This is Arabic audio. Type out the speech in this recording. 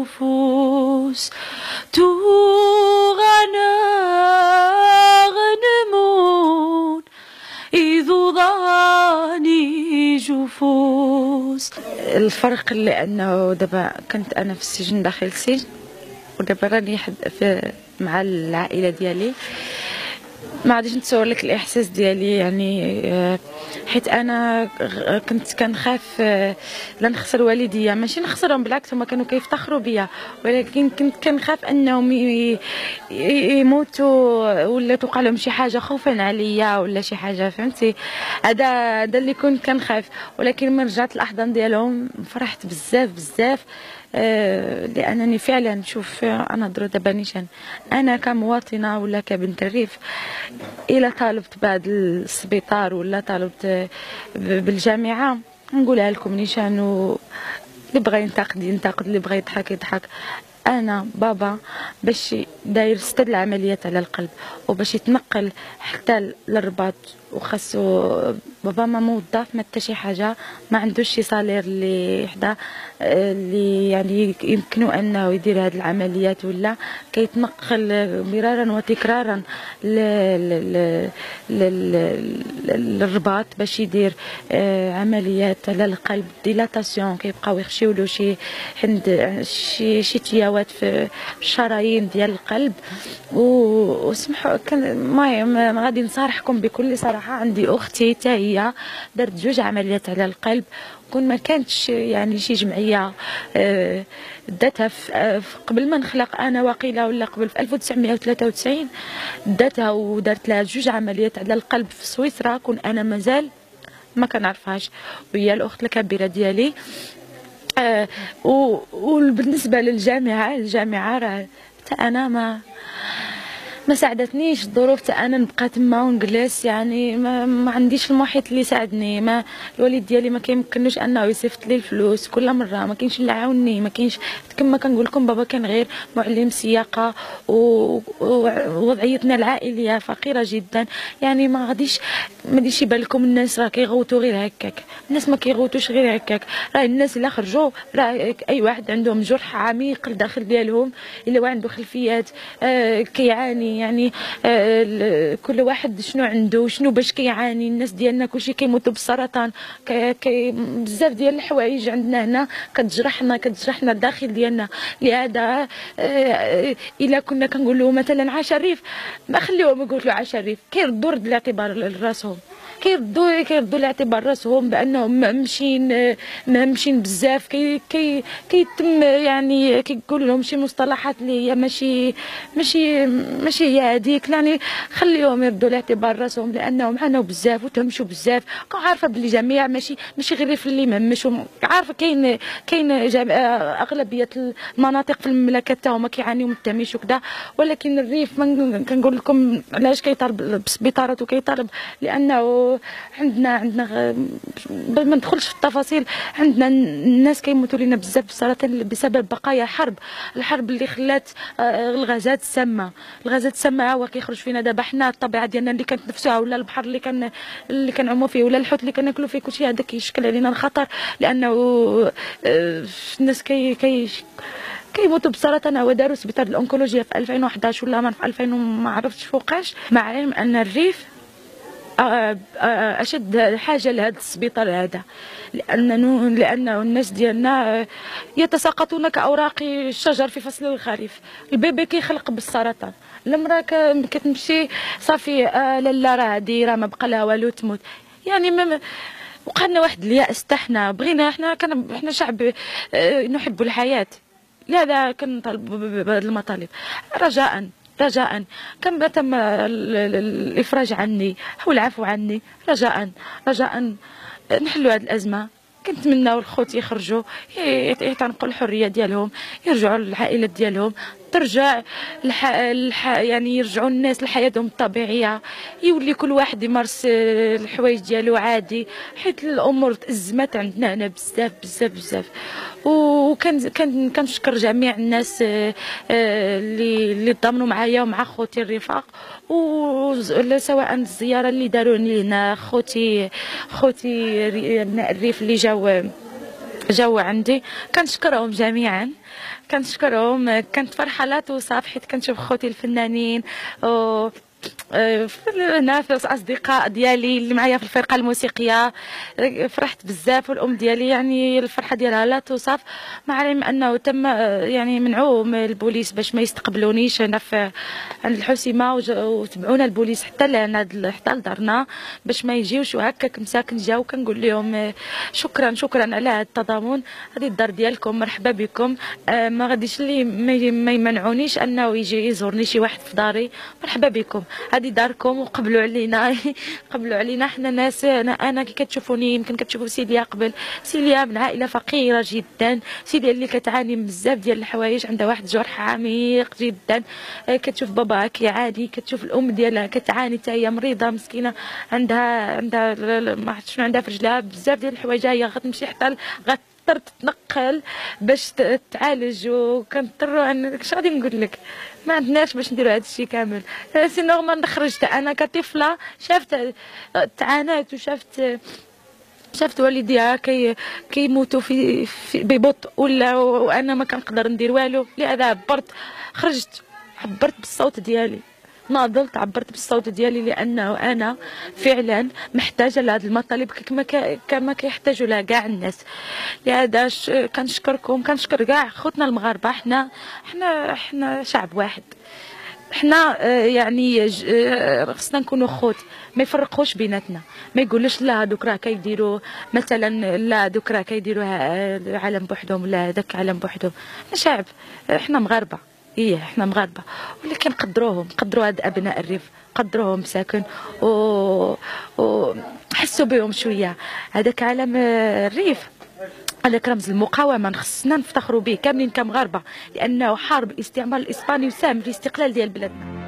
جفوس تغنمون إذ ضاني جفوس. الفرق لأنه دابا كنت أنا في السجن، داخل السجن، ودابا راني مع العائلة ديالي. ما غاديش نتصور لك الاحساس ديالي، يعني حيت انا كنت كنخاف لا نخسر والديا، ماشي نخسرهم بالعكس، هما كانوا كيفتخروا بيا، ولكن كنت كنخاف انهم يموتوا ولا توقع لهم شي حاجه خوفا عليا ولا شي حاجه، فهمتي؟ هذا اللي كنت كنخاف. ولكن من رجعت الاحضان ديالهم فرحت بزاف بزاف، لانني فعلا شوف انا دابا نيشان انا كمواطنه ولا كبنت الريف، الا طالبت بهذا السبيطار ولا طالبت بالجامعه نقولها لكم نيشان، اللي بغى ينتقد ينتقد، اللي بغى يضحك يضحك. انا بابا باش داير 6 العمليات على القلب وباش يتنقل حتى للرباط، وخاصو بابا ما موظف ما حتى شي حاجه، ما عندوش شي صالير اللي حدا اللي يعني يمكنه انه يدير هذه العمليات، ولا كيتنقل مرارا وتكرارا للرباط باش يدير عمليات على القلب، ديلاتاسيون، كيبقاو يخشيو له شي تياوات في الشرايين ديال القلب. وسمحوا المهم غادي نصارحكم بكل صراحه، عندي اختي حتى هي دارت 2 عمليات على القلب، كون ما كانتش يعني شي جمعيه داتها قبل ما نخلق انا واقيلا، ولا قبل في 1993 داتها ودارت لها 2 عمليات على القلب في سويسرا، كون انا مازال ما كنعرفهاش، وهي الاخت الكبيره ديالي. وبالنسبه الجامعه راه حتى انا ما ساعدتنيش الظروف، حتى انا نبقى تما ونجلس، يعني ما عنديش المحيط اللي يساعدني، ما الوالد ديالي ما كيمكنوش انه يصيفط لي الفلوس كل مره، ما كاينش اللي عاونني، ما كاينش. كما كنقول لكم بابا كان غير معلم سياقه، ووضعيتنا العائليه فقيره جدا، يعني ما غاديش يبان لكم الناس راه كيغوتوا غير هكاك، الناس ما كيغوتوش غير هكاك، راه الناس اللي خرجوا راه اي واحد عندهم جرح عميق لداخل ديالهم، الا عنده خلفيات كيعاني، يعني كل واحد شنو عنده شنو باش كيعاني. الناس ديالنا كلشي كيموتوا بالسرطان، بزاف ديال الحوايج عندنا هنا كتجرحنا الداخل ديالنا. لهذا الا كنا كنقولوا مثلا عاش الريف، ما خليوهم يقولوا عاش الريف، كيردوا رد الاعتبار لراسهم، كيردوا الاعتبار راسهم بانهم مهمشين بزاف، كيتم يعني كيقول لهم شي مصطلحات اللي هي ماشي هي هذيك، يعني خليهم يردوا الاعتبار راسهم، لانهم عانوا بزاف وتهمشوا بزاف. عارفه باللي جميع ماشي غير في اللي مهمشوا، عارفه كاين اغلبيه المناطق في المملكه حتى هما كيعانيو من التهميش وكذا، ولكن الريف كنقول لكم علاش كيطالب بالسبيطارات وكيطالب، لانه عندنا ما ندخلش في التفاصيل، عندنا الناس كيموتوا لنا بزاف بالسرطان بسبب بقايا الحرب اللي خلات الغازات السامه هو كيخرج فينا دابا. حنا الطبيعه ديالنا اللي كنتنفسوها، ولا البحر اللي كنعوموا فيه، ولا الحوت اللي كناكلوا فيه، كلشي هذا كيشكل علينا الخطر، لانه الناس كيموتوا بالسرطان. هو داروا سبيطار الأونكولوجيا في 2011 ولا في 2000 ما عرفتش فوقاش، مع علم ان الريف اشد حاجه لهذا السبيطار هذا، لانه الناس ديالنا يتساقطون كاوراق الشجر في فصل الخريف. البيبي كيخلق بالسرطان، المراه كتمشي صافي لاله راه هادي راه ما بقى لها والو تموت، يعني وقعنا واحد الياس. حنا بغينا، حنا شعب نحب الحياه، لهذا كنطالب بهذه المطالب. رجاء كم تم الافراج عني او العفو عني، رجاء نحلوا هذه الازمه. كنتمناو الخوت يخرجوا يعتنقوا الحريه ديالهم، يرجعوا للعائلات ديالهم، ترجع يعني يرجعوا الناس لحياتهم الطبيعيه، يولي كل واحد يمارس الحوايج ديالو عادي، حيت الامور تأزمت عندنا هنا بزاف. كنشكر جميع الناس اللي ضمنوا معايا ومع خوتي الرفاق، سواء الزياره اللي داروني هنا خوتي ابناء الريف اللي جاو عندي. كنشكرهم جميعا، كنشكرهم. كانت فرحه لا توصف حيت كنشوف خوتي الفنانين و هنا في الاصدقاء ديالي اللي معايا في الفرقه الموسيقيه. فرحت بزاف، والام ديالي يعني الفرحه ديالها لا توصف، مع العلم انه تم يعني منعوا من البوليس باش ما يستقبلونيش هنا في عند الحسيمه، وتبعونا البوليس حتى لهنا حتى لدارنا باش ما يجيوش. وهكاك مساكن جاو، كنقول لهم شكرا شكرا على هذا التضامن، هذه الدار ديالكم، مرحبا بكم. ما غاديش لي ما يمنعونيش انه يجي يزورني شي واحد في داري، مرحبا بكم، هذه داركم وقبلوا علينا. قبلوا علينا حنا ناس. انا كي كتشوفوني يمكن كتشوفوا سيليا قبل، سيليا من عائله فقيره جدا، سيليا اللي كتعاني من بزاف ديال الحوايج، عندها واحد جرح عميق جدا. كتشوف باباها كيعاني، كتشوف الام ديالها كتعاني حتى هي مريضه مسكينه، عندها ما عرفتش شنو عندها في رجلها، بزاف ديال الحوايج. هي غتمشي حتى غتضطر تتنقل باش تعالج، وكنضطروا اش غادي نقول لك، ما عندناش باش نديروا هذا الشيء كامل. سي نورمال خرجت انا كطفله، شافت تعانات شافت والديها كيموتوا في ببطء، وانا ما كنقدر ندير والو. لهذا خرجت عبرت بالصوت ديالي، ناضلت عبرت بالصوت ديالي، لانه انا فعلا محتاجه لهذه المطالب كما كيحتاجوا لها كاع الناس. لهذا كنشكركم، كنشكر كاع خوتنا المغاربه. حنا شعب واحد، حنا يعني خصنا نكونوا خوت، ما يفرقوش بيناتنا، ما يقولوش لا هذوك راه كيديروا مثلا، لا هذوك راه كيديروا عالم بوحدهم، لا هذاك عالم بوحدهم. حنا شعب، حنا مغاربه، حنا مغاربه، ولكن قدروهم، قدروا هاد ابناء الريف، قدروهم مساكن حسوا بهم شويه. هذاك عالم الريف، هذاك رمز المقاومه، خصنا نفتخروا به كاملين كمغاربه، لانه حارب الاستعمار الاسباني وساهم في الاستقلال ديال بلادنا.